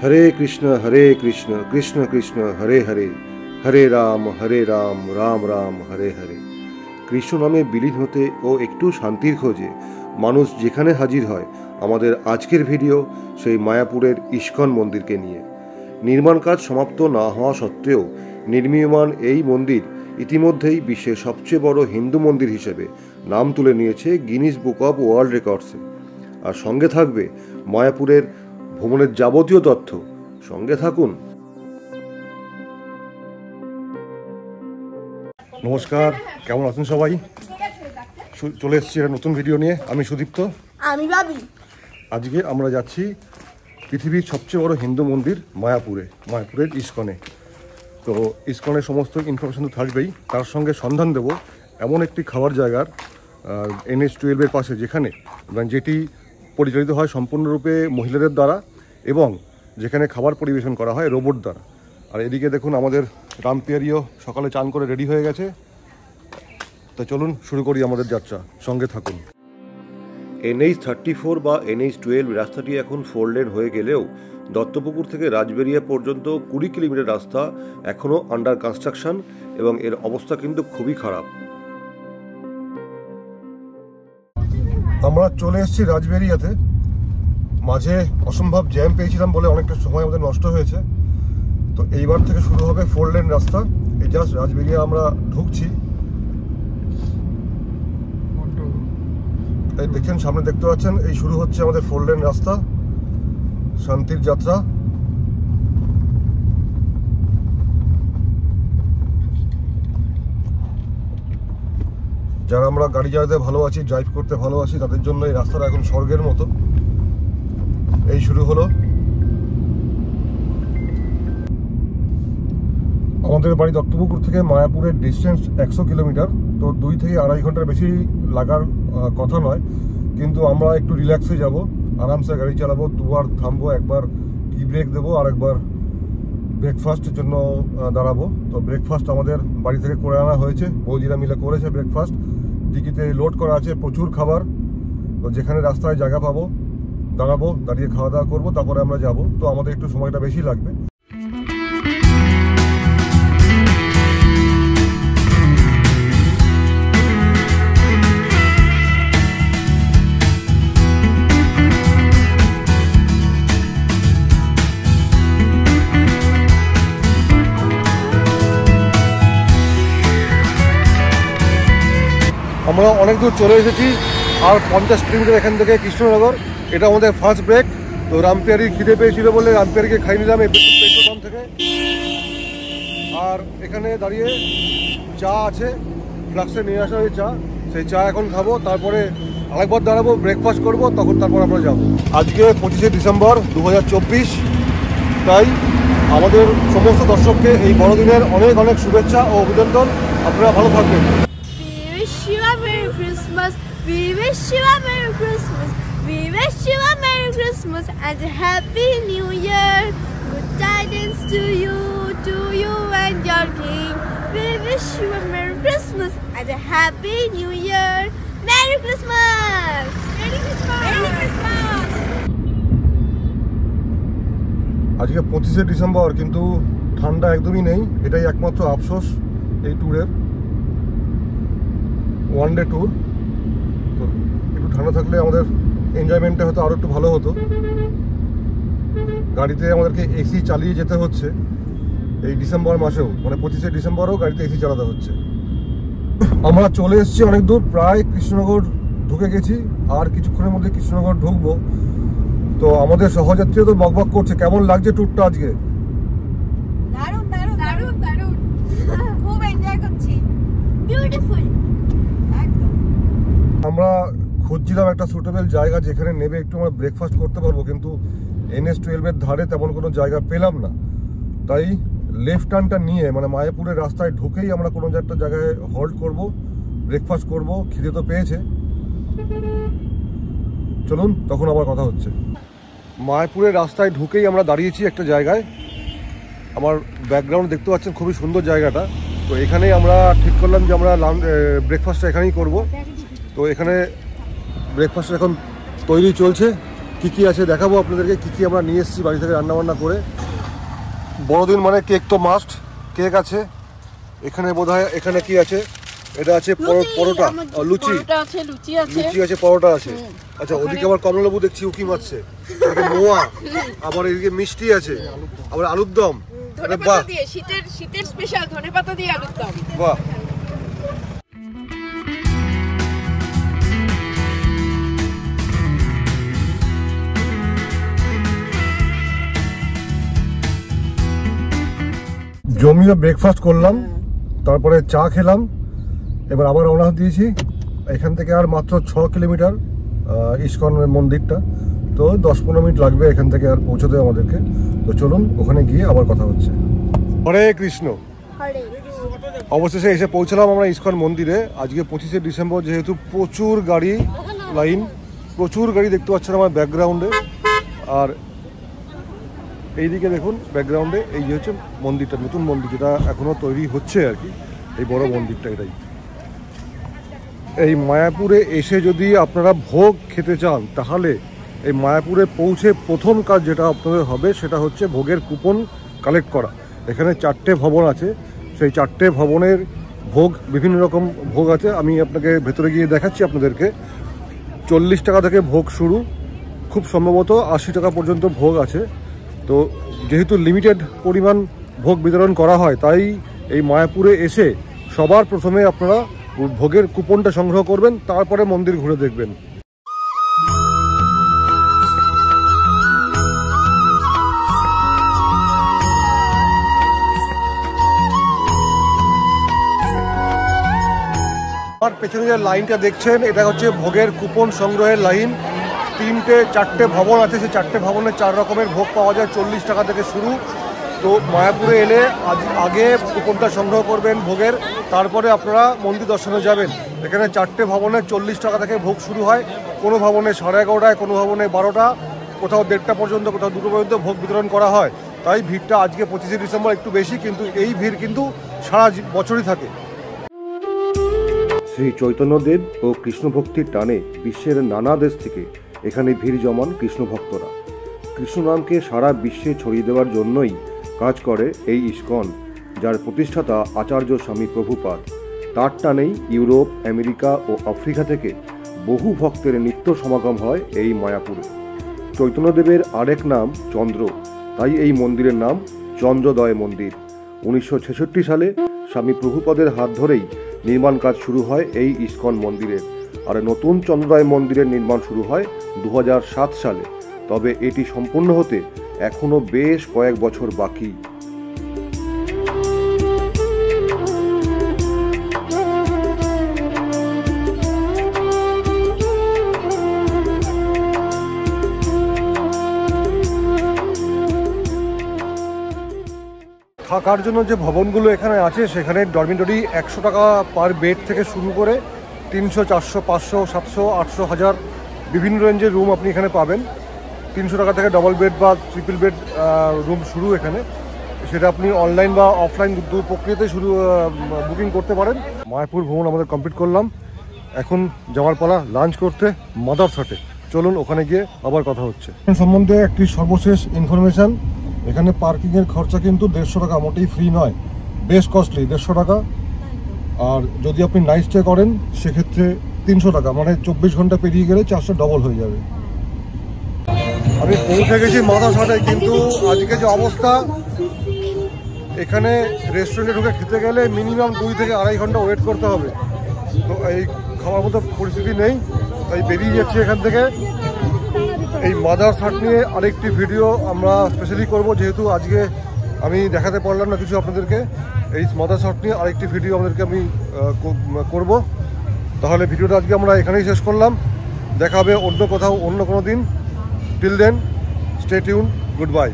हरे कृष्ण कृष्ण कृष्ण हरे हरे, हरे राम राम राम हरे हरे। কৃষ্ণ নামে বিলীন হতে ও একটু শান্তির খোঁজে মানুষ যেখানে হাজির হয়। আমাদের আজকের ভিডিও সেই মায়াপুরের ইস্কন মন্দিরকে নিয়ে। নির্মাণ কাজ সমাপ্ত না হওয়া সত্ত্বেও নির্মীয়মান এই মন্দির ইতিমধ্যেই বিশ্বের সবচেয়ে বড় হিন্দু মন্দির হিসেবে নাম তুলে নিয়েছে গিনিস বুক অব ওয়ার্ল্ড রেকর্ডসে। আর সঙ্গে থাকবে মায়াপুরের ভ্রমণের যাবতীয় তথ্য। সঙ্গে থাকুন। নমস্কার, কেমন আছেন সবাই? চলে এসেছি একটা নতুন ভিডিও নিয়ে। আমি সুদীপ্ত, আমি ভাবি। আজকে আমরা যাচ্ছি পৃথিবীর সবচেয়ে বড় হিন্দু মন্দির মায়াপুরের ইস্কনে। তো ইস্কনের সমস্ত ইনফরমেশন তো থাকবেই, তার সঙ্গে সন্ধান দেব এমন একটি খাওয়ার জায়গার NH-12 পাশে, যেটি পরিচালিত হয় সম্পূর্ণরূপে মহিলাদের দ্বারা এবং যেখানে খাবার পরিবেশন করা হয় রোবট দ্বারা। আর এদিকে দেখুন আমাদের রামপিয়ারিও সকালে চান করে রেডি হয়ে গেছে। তো চলুন শুরু করি আমাদের যাত্রা, সঙ্গে থাকুন। NH-34 বা NH-12 রাস্তাটি এখন 4 লেন হয়ে গেলেও দত্তপুকুর থেকে রাজবেরিয়া পর্যন্ত 20 কিলোমিটার রাস্তা এখনও আন্ডার কনস্ট্রাকশন এবং এর অবস্থা কিন্তু খুবই খারাপ। আমরা চলে এসেছি রাজবেরিয়াতে। মাঝে অসম্ভব জ্যাম পেয়েছিলাম বলে অনেকটা সময় আমাদের নষ্ট হয়েছে। তো এইবার থেকে শুরু হবে 4 লেন রাস্তা। এই জাস্ট রাজবেরিয়া আমরা ঢুকছি। এই দেখেন সামনে দেখতে পাচ্ছেন, এই শুরু হচ্ছে আমাদের 4 লেন রাস্তা, শান্তির যাত্রা। যারা আমরা গাড়ি চালাতে ভালোবাসি, ড্রাইভ করতে ভালোবাসি, তাদের জন্য এই রাস্তাটা এখন স্বর্গের মতো। এই শুরু হলো। আমাদের বাড়ি দত্তপুকুর থেকে মায়াপুরের ডিস্টেন্স 100 কিলোমিটার। তো 2 থেকে আড়াই ঘন্টার বেশি লাগার কথা নয়, কিন্তু আমরা একটু রিল্যাক্সে যাব, আরামসে গাড়ি চালাবো। দুবার থামবো, একবার টি ব্রেক দেবো আর একবার ব্রেকফাস্টের জন্য দাঁড়াবো। তো ব্রেকফাস্ট আমাদের বাড়ি থেকে করে আনা হয়েছে, বৌদিরা মিলে করেছে ব্রেকফাস্ট। ডিকিতে লোড করা আছে প্রচুর খাবার। তো যেখানে রাস্তায় জায়গা পাবো দাঁড়াবো, দাঁড়িয়ে খাওয়া দাওয়া করবো, তারপরে আমরা যাব। তো আমাদের একটু সময়টা বেশি লাগবে। আমরা অনেক দূর চলে এসেছি, আর 50 কিলোমিটার এখান থেকে কৃষ্ণনগর। এটা আমাদের ফার্স্ট ব্রেক। তো রামপিয়ারি খিদে পেয়েছিল বলে রামপিয়ারিকে খাই নিলাম এই পেট্রোল পাম্প থেকে। আর এখানে দাঁড়িয়ে চা আছে, ফ্লাক্সে নিয়ে আসা হয়েছে চা, সেই চা এখন খাবো। তারপরে আরেকবার দাঁড়াবো, ব্রেকফাস্ট করবো, তারপর আমরা যাবো। আজকে 25শে ডিসেম্বর 2024। তাই আমাদের সমস্ত দর্শককে এই বড়দিনের অনেক অনেক শুভেচ্ছা ও অভিনন্দন। আপনারা ভালো থাকবেন। We wish you a Merry Christmas. We wish you a Merry Christmas and a Happy New Year. Good tidings to you and your king. We wish you a Merry Christmas and a Happy New Year. Merry Christmas. Merry Christmas. Merry Christmas. আজকে 25শে December, কিন্তু ঠান্ডা একদমই নেই। এটাই একমাত্র আফসোস এই ট্যুরের, ওয়ান ডে ট্যুর। তো একটু ঠান্ডা থাকলে আমাদের এনজয়মেন্টটা হয়তো আরও একটু ভালো হতো। গাড়িতে আমাদেরকে এসি চালিয়ে যেতে হচ্ছে এই ডিসেম্বর মাসেও, মানে 25শে ডিসেম্বরও গাড়িতে এসি চালাতে হচ্ছে। আমরা চলে এসেছি অনেক দূর, প্রায় কৃষ্ণনগর ঢুকে গেছি। আর কিছুক্ষণের মধ্যে কৃষ্ণনগর ঢুকবো। তো আমাদের সহযাত্রীরা তো বকবক করছে। কেমন লাগছে ট্যুরটা আজকে? দারুণ দারুণ দারুণ দারুণ, খুব এনজয় করছি। বিউটিফুল একদম। আমরা খুঁজছিলাম একটা সুটেবল জায়গা যেখানে নেবে একটু আমরা ব্রেকফাস্ট করতে পারবো, কিন্তু NH-12 ধারে তেমন কোনো জায়গা পেলাম না। তাই লেফট টার্নটা নিয়ে, মানে মায়াপুরের রাস্তায় ঢুকেই আমরা কোনো একটা জায়গায় হল্ট করব, ব্রেকফাস্ট করব। খিদে তো পেয়েছে, চলুন তখন আবার কথা হচ্ছে। মায়াপুরের রাস্তায় ঢুকেই আমরা দাঁড়িয়েছি একটা জায়গায়। আমার ব্যাকগ্রাউন্ড দেখতে পাচ্ছেন, খুবই সুন্দর জায়গাটা। তো এখানেই আমরা ঠিক করলাম যে আমরা ব্রেকফাস্টটা এখানেই করব। তো এখানে ব্রেকফাস্ট এখন তৈরি চলছে। কী আছে দেখাবো আপনাদেরকে, কী আমরা নিয়ে এসেছি বাড়ি থেকে রান্নাবান্না করে। বড়দিন মানে কেক তো মাস্ট, কেক আছে এখানে বোধহয়। এখানে কি আছে? এটা আছে পরোটা, লুচি আছে, পরোটা আছে। আচ্ছা, ওদিকে আবার কমলালেবু দেখছি উকি মারছে, মোয়া, আবার এদিকে মিষ্টি আছে, আবার আলুর দম। বাহ, শীতের স্পেশাল ধনেপাতা দিয়ে আলুর দম। বাহ। জমিয়ে ব্রেকফাস্ট করলাম, তারপরে চা খেলাম, এবার আবার রওনা দিয়েছি। এখান থেকে আর মাত্র 6 কিলোমিটার ইস্কন মন্দিরটা, তো 10-15 মিনিট লাগবে এখান থেকে আর পৌঁছতে আমাদেরকে। তো চলুন ওখানে গিয়ে আবার কথা হচ্ছে। হরে কৃষ্ণ। অবশেষে এসে পৌঁছলাম আমরা ইস্কন মন্দিরে। আজকে 25শে ডিসেম্বর, যেহেতু প্রচুর গাড়ি লাইন, প্রচুর গাড়ি দেখতে পাচ্ছেন আমার ব্যাকগ্রাউন্ডে। আর এইদিকে দেখুন ব্যাকগ্রাউন্ডে, এই যে হচ্ছে মন্দিরটা, নতুন মন্দির যেটা এখনো তৈরি হচ্ছে আর কি, এই বড় মন্দিরটা এটাই। এই মায়াপুরে এসে যদি আপনারা ভোগ খেতে চান, তাহলে এই মায়াপুরে পৌঁছে প্রথম কাজ যেটা আপনাদের হবে সেটা হচ্ছে ভোগের কুপন কালেক্ট করা। এখানে 4টে ভবন আছে, সেই 4টে ভবনের ভোগ, বিভিন্ন রকম ভোগ আছে। আমি আপনাকে ভেতরে গিয়ে দেখাচ্ছি আপনাদেরকে। 40 টাকা থেকে ভোগ শুরু, খুব সম্ভবত 80 টাকা পর্যন্ত ভোগ আছে। তো যেহেতু লিমিটেড পরিমাণ ভোগ বিতরণ করা হয়, তাই এই মায়াপুরে এসে সবার প্রথমে আপনারা ভোগের কুপনটা সংগ্রহ করবেন, তারপরে মন্দির ঘুরে দেখবেন। আমার পেছনে যে লাইনটা দেখছেন, এটা হচ্ছে ভোগের কুপন সংগ্রহের লাইন। 4টে ভবন আছে, সেই 4টে ভবনে 4 রকমের ভোগ পাওয়া যায়, 40 টাকা থেকে শুরু। তো মায়াপুরে এলে আগে কুপনটা সংগ্রহ করবেন ভোগের, তারপরে আপনারা মন্দির দর্শনে যাবেন। এখানে 4টে ভবনে 40 টাকা থেকে ভোগ শুরু হয়। কোনো ভবনে 11:30টায়, কোনো ভবনে 12টা, কোথাও 1:30টা পর্যন্ত, কোথাও 2টো পর্যন্ত ভোগ বিতরণ করা হয়। তাই ভিড়টা আজকে 25শে ডিসেম্বর একটু বেশি, কিন্তু এই ভিড় কিন্তু সারা বছরই থাকে। শ্রী চৈতন্যদেব ও কৃষ্ণ ভক্তির টানে বিশ্বের নানা দেশ থেকে এখানে ভিড় জমান কৃষ্ণ ভক্তরা। কৃষ্ণ নামকে সারা বিশ্বে ছড়িয়ে দেওয়ার জন্যই কাজ করে এই ইস্কন, যার প্রতিষ্ঠাতা আচার্য স্বামী প্রভুপাদ। তার টানেই ইউরোপ, আমেরিকা ও আফ্রিকা থেকে বহু ভক্তের নিত্য সমাগম হয় এই মায়াপুরে। চৈতন্যদেবের আরেক নাম চন্দ্র, তাই এই মন্দিরের নাম চন্দ্রোদয় মন্দির। 1966 সালে স্বামী প্রভুপাদের হাত ধরেই নির্মাণ কাজ শুরু হয় এই ইস্কন মন্দিরের। আর নতুন চন্দ্রোদয় মন্দিরের নির্মাণ শুরু হয় 2007 সালে। তবে এটি সম্পূর্ণ হতে এখনো বেশ কয়েক বছর বাকি। থাকার জন্য যে ভবনগুলো এখানে আছে, সেখানে ডরমিটরি 100 টাকা পার বেড থেকে শুরু করে 300, 400, 500, 700, 800, 1000 বিভিন্ন রেঞ্জের রুম আপনি এখানে পাবেন। 300 টাকা থেকে ডবল বেড বা ট্রিপল বেড রুম শুরু এখানে। সেটা আপনি অনলাইন বা অফলাইন দু প্রক্রিয়াতে বুকিং করতে পারেন। মায়াপুর ভ্রমণ আমাদের কমপ্লিট করলাম, এখন যাওয়ার পালা লাঞ্চ করতে মাদার্স হাটে। চলুন ওখানে গিয়ে আবার কথা হচ্ছে। সম্বন্ধে একটি সর্বশেষ ইনফরমেশান, এখানে পার্কিংয়ের খরচা কিন্তু 150 টাকা, মোটেই ফ্রি নয়, বেশ কস্টলি, 150 টাকা। আর যদি আপনি নাইট স্টে করেন সেক্ষেত্রে 300 টাকা, মানে 24 ঘন্টা পেরিয়ে গেলে 400 ডবল হয়ে যাবে। আমি পৌঁছে গেছি মাদার্স হাটে, কিন্তু আজকে যে অবস্থা, এখানে রেস্টুরেন্টে ঢুকে খেতে গেলে মিনিমাম 2 থেকে 2.5 ঘন্টা ওয়েট করতে হবে। তো এই খাওয়ার মতো পরিস্থিতি নেই, তাই বেরিয়ে যাচ্ছি এখান থেকে। এই মাদার্স হাট নিয়ে আরেকটি ভিডিও আমরা স্পেশালি করব, যেহেতু আজকে আমি দেখাতে পারলাম না কিছু আপনাদেরকে। এই মাদার্স হাট নিয়ে আরেকটি ভিডিও আমাদেরকে আমি করব। তাহলে ভিডিওটা আজকে আমরা এখানেই শেষ করলাম, দেখা হবে অন্য কোথাও অন্য কোনো দিন। Till then, stay tune, good bye.